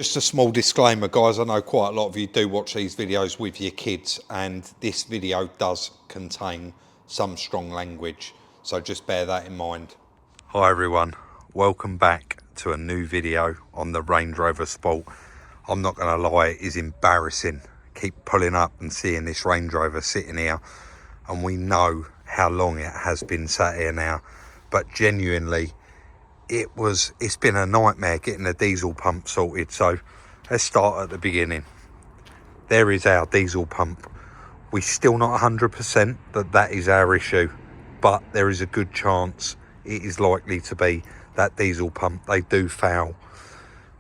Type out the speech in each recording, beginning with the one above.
Just a small disclaimer, guys. I know quite a lot of you do watch these videos with your kids, and this video does contain some strong language, so just bear that in mind. Hi everyone, welcome back to a new video on the Range Rover Sport. I'm not going to lie, it is embarrassing. Keep pulling up and seeing this Range Rover sitting here, and we know how long it has been sat here now, but genuinely it's been a nightmare getting the diesel pump sorted. So let's start at the beginning. There is our diesel pump. We're still not 100% that is our issue, but there is a good chance it is likely to be that diesel pump. They do fail.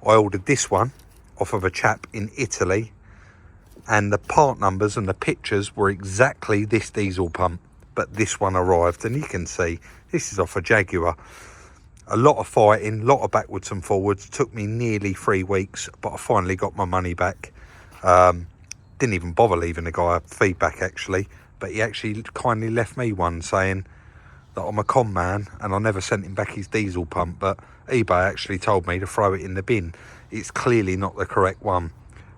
I ordered this one off of a chap in Italy, and the part numbers and the pictures were exactly this diesel pump, but this one arrived, and you can see this is off a Jaguar. A lot of fighting, a lot of backwards and forwards. Took me nearly 3 weeks, but I finally got my money back. Didn't even bother leaving the guy feedback actually, but he actually kindly left me one saying that I'm a con man and I never sent him back his diesel pump, but eBay actually told me to throw it in the bin. It's clearly not the correct one.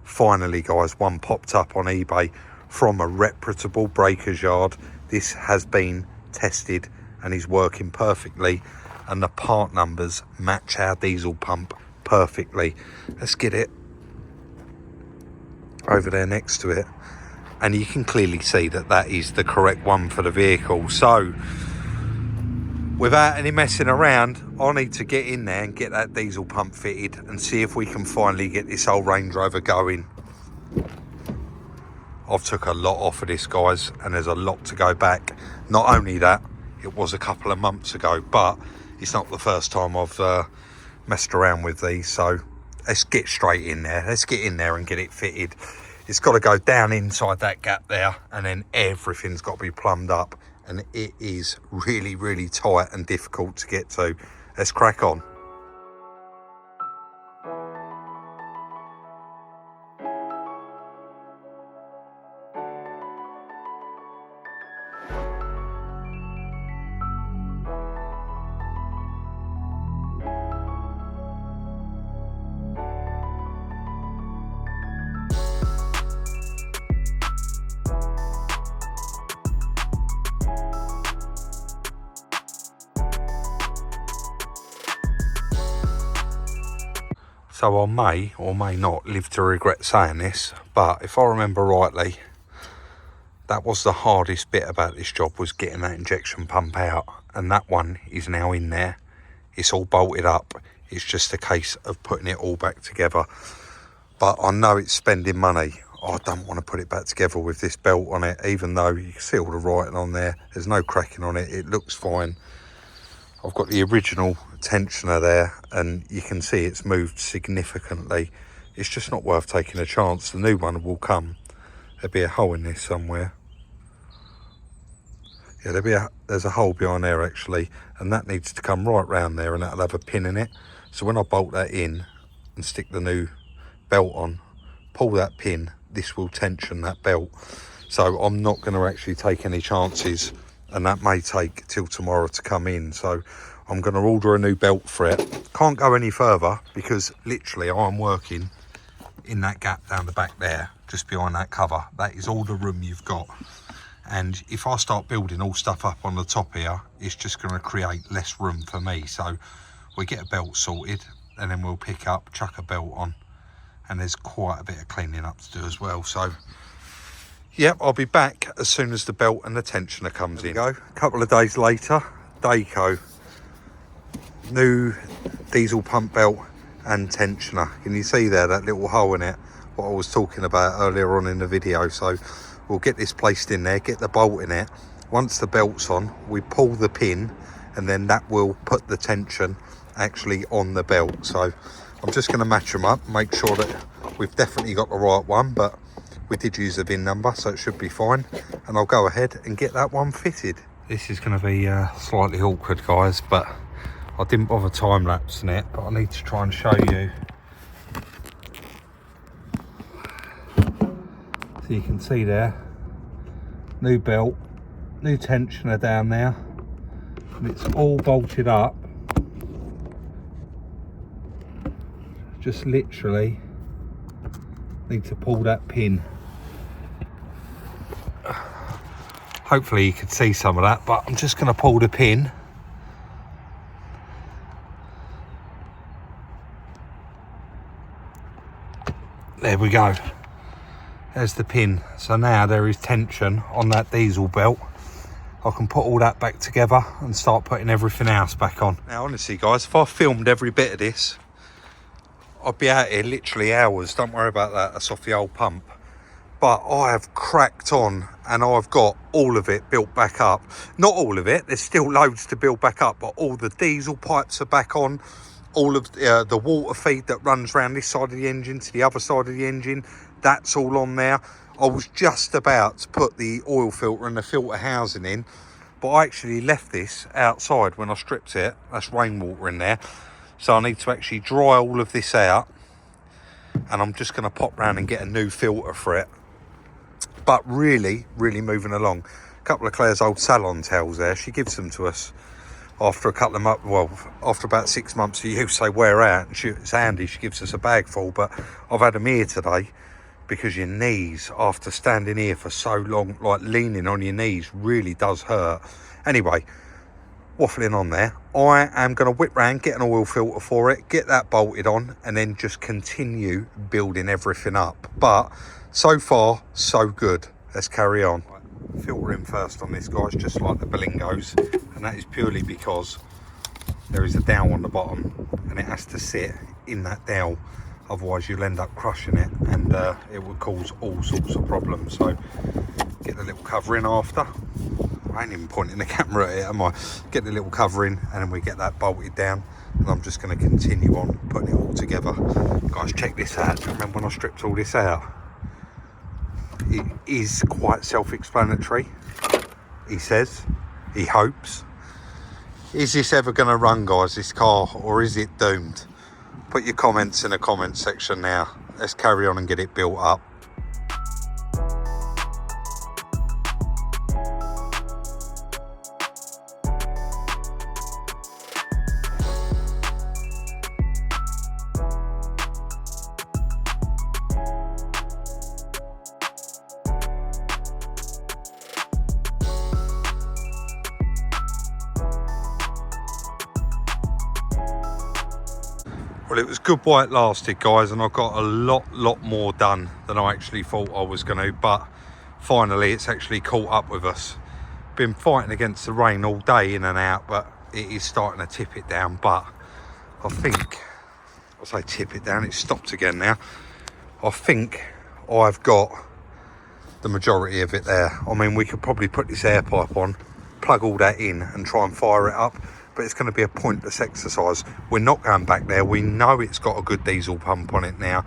Finally guys, one popped up on eBay from a reputable breaker's yard. This has been tested and is working perfectly, and the part numbers match our diesel pump perfectly. Let's get it over there next to it, and you can clearly see that that is the correct one for the vehicle. So without any messing around, I need to get in there and get that diesel pump fitted and see if we can finally get this old Range Rover going. I've took a lot off of this guys, and there's a lot to go back. Not only that, it was a couple of months ago, but it's not the first time I've messed around with these. So let's get straight in there. Let's get in there and get it fitted. It's got to go down inside that gap there, and then everything's got to be plumbed up, and it is really, really tight and difficult to get to. Let's crack on. So I may or may not live to regret saying this, but if I remember rightly, that was the hardest bit about this job, was getting that injection pump out, and that one is now in there. It's all bolted up. It's just a case of putting it all back together. But I know it's spending money. I don't want to put it back together with this belt on it, even though you can see all the writing on there. There's no cracking on it. It looks fine. I've got the original tensioner there, and you can see it's moved significantly. It's just not worth taking a chance. The new one will come. There'll be a hole in this somewhere. Yeah, there's a hole behind there actually, and that needs to come right round there, and that'll have a pin in it. So when I bolt that in and stick the new belt on, pull that pin, this will tension that belt. So I'm not going to actually take any chances, and that may take till tomorrow to come in. So I'm going to order a new belt for it. Can't go any further because literally I'm working in that gap down the back there, just behind that cover. That is all the room you've got. And if I start building all stuff up on the top here, it's just going to create less room for me. So we get a belt sorted, and then we'll pick up, chuck a belt on, and there's quite a bit of cleaning up to do as well. So yep, I'll be back as soon as the belt and the tensioner comes in. A couple of days later, Dayco, new diesel pump belt and tensioner. Can you see there, that little hole in it, what I was talking about earlier on in the video? So we'll get this placed in there, get the bolt in it. Once the belt's on, we pull the pin, and then that will put the tension actually on the belt. So I'm just going to match them up, make sure that we've definitely got the right one, but we did use the VIN number, so it should be fine, and I'll go ahead and get that one fitted. This is going to be slightly awkward guys, but I didn't bother time lapsing it, but I need to try and show you. So you can see there, new belt, new tensioner down there, and it's all bolted up. Just literally Need to pull that pin. Hopefully you could see some of that, but I'm just going to pull the pin. There we go. There's the pin. So now there is tension on that diesel belt. I can put all that back together and start putting everything else back on. Now honestly guys, if I filmed every bit of this, I'd be out here literally hours. Don't worry about that, that's off the old pump. But I have cracked on and I've got all of it built back up. Not all of it, there's still loads to build back up, but all the diesel pipes are back on. All of the water feed that runs around this side of the engine to the other side of the engine, that's all on there. I was just about to put the oil filter and the filter housing in, but I actually left this outside when I stripped it. That's rainwater in there. So I need to actually dry all of this out, and I'm just going to pop round and get a new filter for it. But really moving along. A couple of Claire's old salon towels there, she gives them to us after a couple of months, well, after about 6 months of use, they wear out, and it's handy, she gives us a bag full. But I've had them here today because your knees, after standing here for so long, like leaning on your knees, really does hurt. Anyway, waffling on there, I am going to whip round, get an oil filter for it, get that bolted on, and then just continue building everything up. But so far, so good. Let's carry on. Filter in first on this, guys, just like the Berlingos, and that is purely because there is a dowel on the bottom and it has to sit in that dowel, otherwise you'll end up crushing it and it would cause all sorts of problems. So get the little cover in after. I ain't even pointing the camera at it, am I? Get the little cover in and then we get that bolted down, and I'm just going to continue on putting it all together. Guys, check this out. Remember when I stripped all this out? It is quite self-explanatory, he says, he hopes. Is this ever going to run, guys, this car, or is it doomed? Put your comments in the comment section now. Let's carry on and get it built up. Well, it was good while it lasted, guys, and I got a lot more done than I actually thought I was going to, but finally it's actually caught up with us. Been fighting against the rain all day in and out, but it is starting to tip it down. But I think, I say tip it down, it's stopped again now. I think I've got the majority of it there. I mean, we could probably put this air pipe on, plug all that in and try and fire it up, but it's going to be a pointless exercise. We're not going back there. We know it's got a good diesel pump on it now,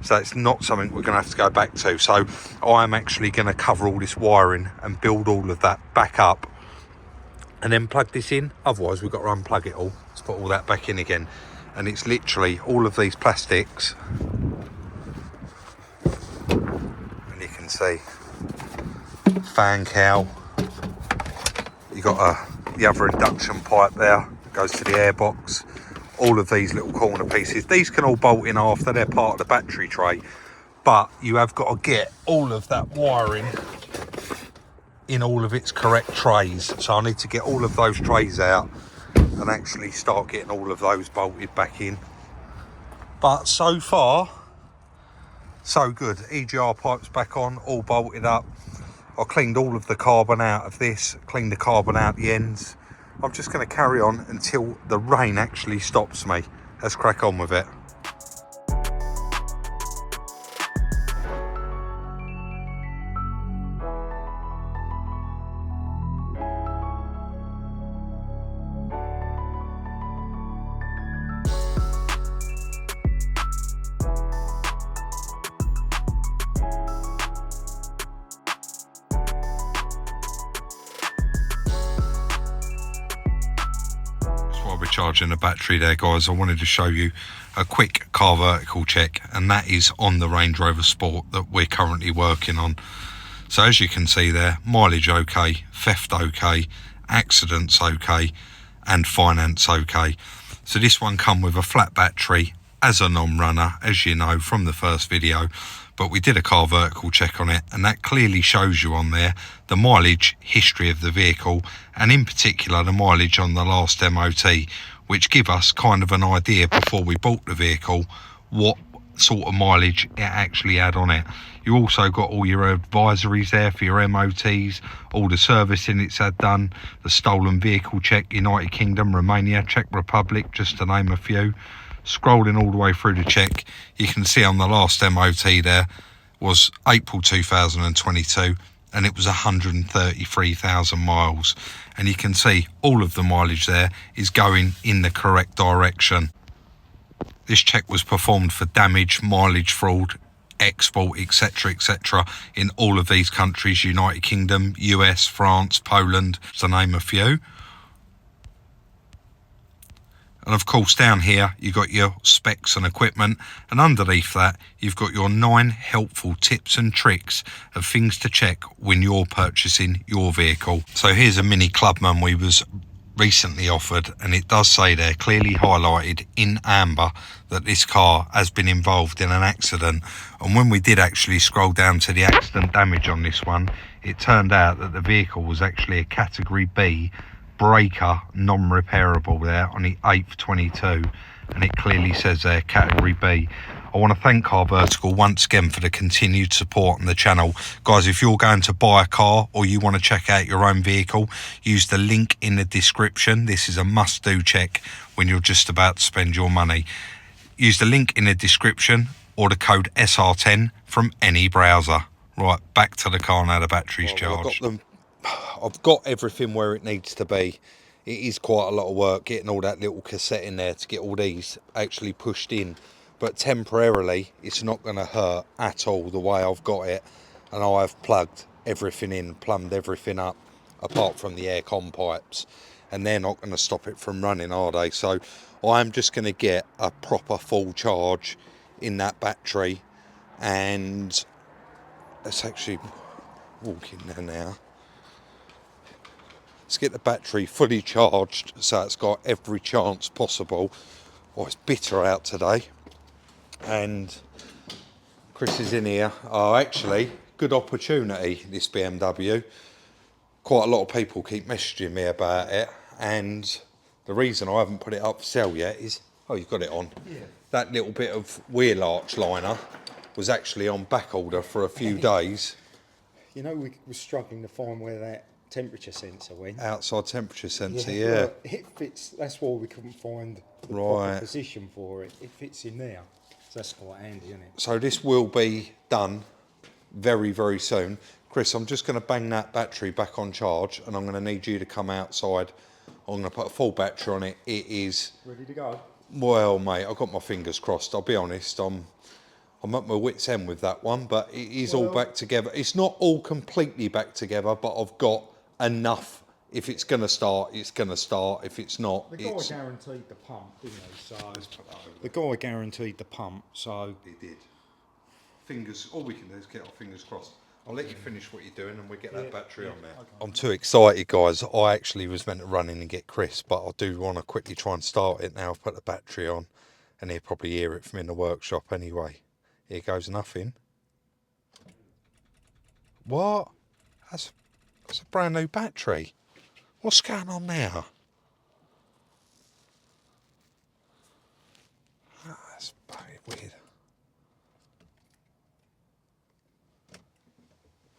so it's not something we're going to have to go back to. So I'm actually going to cover all this wiring and build all of that back up and then plug this in. Otherwise we've got to unplug it all. Let's put all that back in again. And it's literally all of these plastics, and you can see fan cowl. You got the other induction pipe there, goes to the airbox. All of these little corner pieces, these can all bolt in after, they're part of the battery tray, but you have got to get all of that wiring in all of its correct trays. So I need to get all of those trays out and actually start getting all of those bolted back in. But so far so good. EGR pipes back on, all bolted up. I cleaned all of the carbon out of this, cleaned the carbon out the ends. I'm just going to carry on until the rain actually stops me. Let's crack on with it. While we're charging the battery there, guys, I wanted to show you a quick car vertical check, and that is on the Range Rover Sport that we're currently working on. So as you can see there, mileage okay, theft okay, accidents okay, and finance okay. So this one come with a flat battery, as a non-runner, as you know from the first video, but we did a car vertical check on it, and that clearly shows you on there the mileage history of the vehicle, and in particular the mileage on the last MOT, which give us kind of an idea before we bought the vehicle what sort of mileage it actually had on it. You also got all your advisories there for your MOTs, all the servicing it's had done, the stolen vehicle check, United Kingdom, Romania, Czech Republic, just to name a few. Scrolling all the way through the check, you can see on the last MOT there was April 2022, and it was 133,000 miles, and you can see all of the mileage there is going in the correct direction. This check was performed for damage, mileage, fraud, export, etc, etc, in all of these countries: United Kingdom, US, France, Poland, to name a few. And of course down here you've got your specs and equipment, and underneath that you've got your 9 helpful tips and tricks of things to check when you're purchasing your vehicle. So here's a Mini Clubman we was recently offered, and it does say there, clearly highlighted in amber, that this car has been involved in an accident. And when we did actually scroll down to the accident damage on this one, it turned out that the vehicle was actually a category B breaker, non-repairable there on the 8th 22, and it clearly says there category B. I want to thank Car Vertical once again for the continued support on the channel. Guys, if you're going to buy a car or you want to check out your own vehicle, use the link in the description. This is a must-do check when you're just about to spend your money. Use the link in the description or the code SR10 from any browser. Right, back to the car now, the battery's charged. I've got everything where it needs to be. It is quite a lot of work getting all that little cassette in there to get all these actually pushed in, but temporarily it's not going to hurt at all the way I've got it. And I've plugged everything in, plumbed everything up apart from the aircon pipes, and they're not going to stop it from running, are they? So I'm just going to get a proper full charge in that battery, and let's actually walk in there now. Let's get the battery fully charged so it's got every chance possible. Oh, it's bitter out today. And Chris is in here. Oh, actually, good opportunity, this BMW. Quite a lot of people keep messaging me about it, and the reason I haven't put it up for sale yet is, oh, you've got it on. Yeah. That little bit of wheel arch liner was actually on back order for a few days. You know, we were struggling to find where that temperature sensor went. Outside temperature sensor, yeah. Well, it fits. That's why we couldn't find the proper position for it. It fits in there, so that's quite handy, isn't it? So this will be done very, very soon. Chris, I'm just going to bang that battery back on charge, and I'm going to need you to come outside. I'm going to put a full battery on it. It is ready to go. Well, mate, I've got my fingers crossed. I'll be honest. I'm at my wit's end with that one, but it is all back together. It's not all completely back together, but I've got enough. If it's going to start, it's going to start. If it's not, the guy guaranteed the pump, didn't he? So the guy guaranteed the pump, so he did. Fingers. All we can do is get our fingers crossed. I'll let you finish what you're doing, and we'll get that battery on there. Okay. I'm too excited, guys. I actually was meant to run in and get Chris, but I do want to quickly try and start it now. I've put the battery on, and he'll probably hear it from in the workshop anyway. Here goes nothing. What? That's a brand new battery. What's going on there? Oh, that's very weird.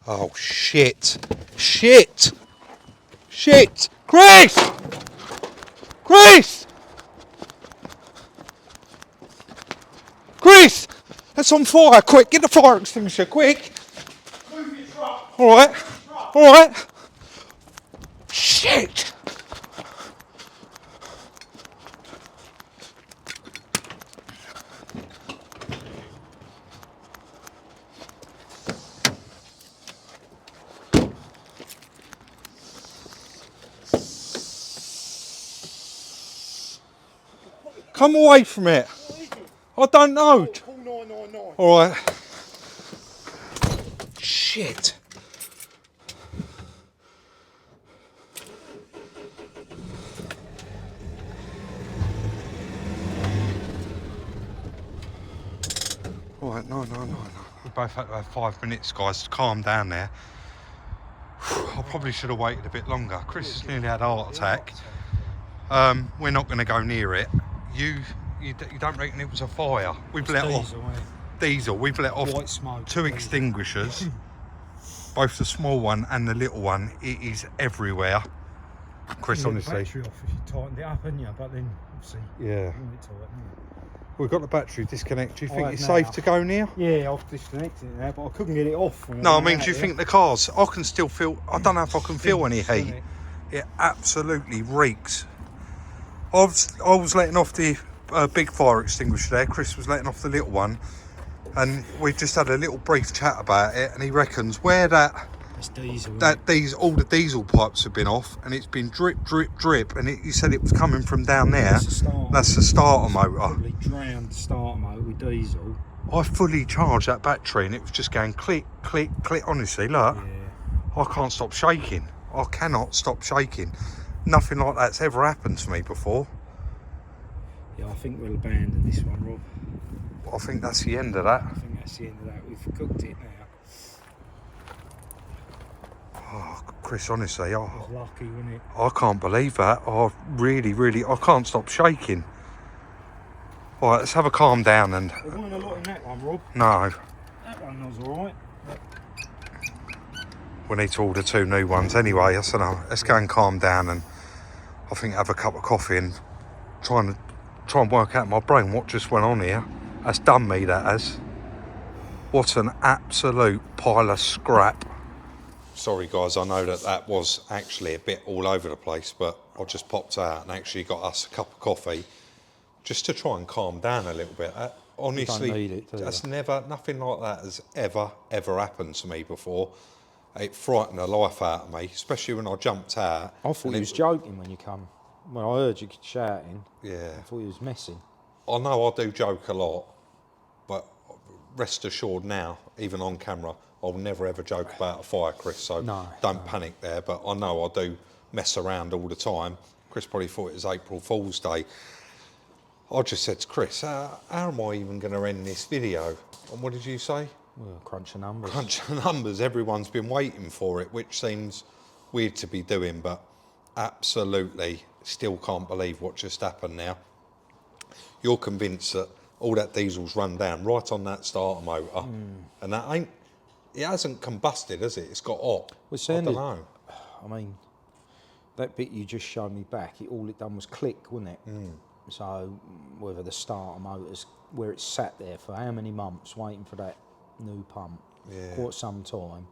Oh, shit. Shit! Shit! Chris! Chris! Chris! That's on fire! Quick, get the fire extinguisher, quick! move your truck. Alright, alright. Shit! Come away from it. I don't know. Call 999. Alright. Shit. Right, no. We both had to have 5 minutes, guys, to calm down there. I probably should have waited a bit longer. Chris has nearly had a heart attack. We're not going to go near it. You don't reckon it was a fire? We've let off diesel. We've let off white smoke, 2 extinguishers, both the small one and the little one. It is everywhere. Chris, honestly. The battery off if you tightened it up, hadn't you? But then, obviously, yeah. We've got the battery disconnected. Do you think it's now. safe to go near? Yeah, I've disconnected it now, but I couldn't get it off. No, I mean, do you think the cars? I can still feel. I don't know if I can feel any heat. It absolutely reeks. I was letting off the big fire extinguisher there. Chris was letting off the little one, and we just had a little brief chat about it. And he reckons where all the diesel pipes have been off, and it's been drip, and he said it was coming from down there. That's the starter motor. Probably drowned the starter motor with diesel. I fully charged that battery, and it was just going click, click, click. Honestly, look, I can't stop shaking. I cannot stop shaking. Nothing like that's ever happened to me before. Yeah, I think we'll abandon this one, Rob. I think that's the end of that. I think that's the end of that. We've cooked it now. Oh, Chris, honestly, It was lucky, wasn't it? I can't believe that. I really, I can't stop shaking. All right, let's have a calm down and... There weren't a lot in that one, Rob. No. That one was alright. We need to order 2 new ones anyway. I said, no, let's go and calm down and I think have a cup of coffee and try and work out in my brain what just went on here. That's done me, that has. What an absolute pile of scrap. Sorry guys, I know that was actually a bit all over the place, but I just popped out and actually got us a cup of coffee just to try and calm down a little bit. Honestly, You don't need it, do you? that's nothing like that has ever happened to me before. It frightened the life out of me, especially when I jumped out. I thought he was joking when you come. When I heard you shouting, Yeah. I thought he was messing. I know I do joke a lot, but rest assured now, even on camera, I'll never ever joke about a fire, Chris, so don't panic there. But I know I do mess around all the time. Chris probably thought it was April Fool's Day. I just said to Chris, how am I even going to end this video? And what did you say? Well, crunch the numbers. Crunch the numbers. Everyone's been waiting for it, which seems weird to be doing, but absolutely still can't believe what just happened now. You're convinced that all that diesel's run down right on that starter motor, and it hasn't combusted, has it? It's got hot. Well, I don't know. I mean, that bit you just showed me back, all it done was click, wasn't it? So whether the starter motor's where it sat there for how many months waiting for that new pump, quite some time,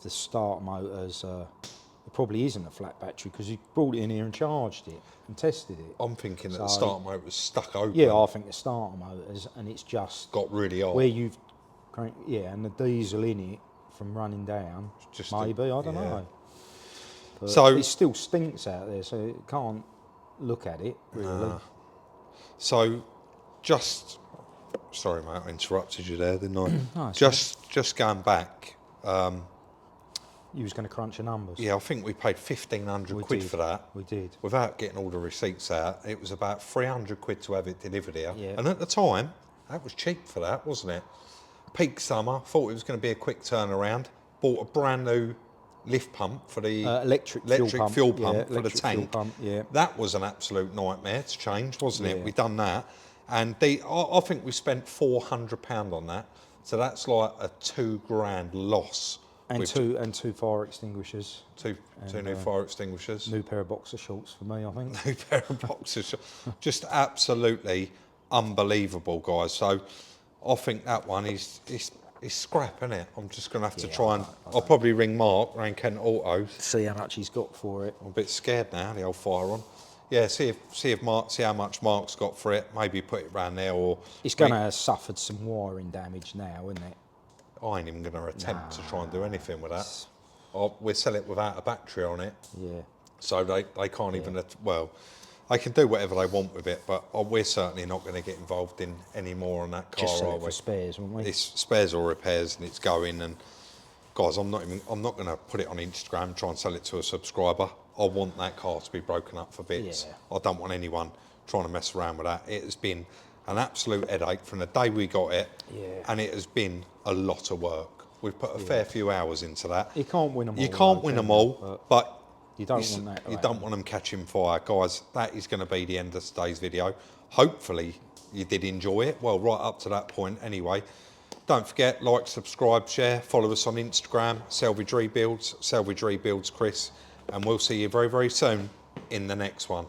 the starter motors, it probably isn't a flat battery because he brought it in here and charged it and tested it. I'm thinking that the starter motor was stuck open. Yeah, I think the starter motors, and it's just got really hot. where you've and the diesel in it from running down, Just maybe, I don't know. But so it still stinks out there, so you can't look at it, really. So just, sorry mate, I interrupted you there, didn't I? No, just going back. You was going to crunch the numbers. Yeah, I think we paid 1,500 quid for that. We did. Without getting all the receipts out, it was about 300 quid to have it delivered here. Yeah. And at the time, that was cheap for that, wasn't it? Peak summer, thought it was going to be a quick turnaround. Bought a brand new lift pump for the electric fuel pump for the tank. Fuel pump, yeah. That was an absolute nightmare to change, wasn't it? Yeah. We've done that. And I think we spent £400 on that. So that's like a £2,000 loss. And two fire extinguishers. Two new fire extinguishers. New pair of boxer shorts for me, I think. New pair of boxer shorts. Just absolutely unbelievable, guys. So I think that one is scrap, isn't it? I'm just going to have to try and... I'll probably ring Mark, around Kent Autos. See how much he's got for it. I'm a bit scared now, the old fire on. Yeah, see how much Mark's got for it. Maybe put it round there, or... It's going to have suffered some wiring damage now, isn't it? I ain't even going to attempt to try and do anything with that. We'll sell it without a battery on it. Yeah. So they can't even... Well, they can do whatever they want with it, but we're certainly not going to get involved in any more on that car, Just sell are it we? for spares, won't we? It's spares or repairs, and it's going. And guys, I'm not going to put it on Instagram, try and sell it to a subscriber. I want that car to be broken up for bits. Yeah. I don't want anyone trying to mess around with that. It has been an absolute headache from the day we got it, Yeah. and it has been a lot of work. We've put a fair few hours into that. You can't win them all. You can't though, win can them you? all, but you don't want that. you don't want them catching fire. Guys, that is going to be the end of today's video. Hopefully you did enjoy it. Well, right up to that point anyway. Don't forget, like, subscribe, share, follow us on Instagram, Salvage Rebuilds Chris, and we'll see you very, very soon in the next one.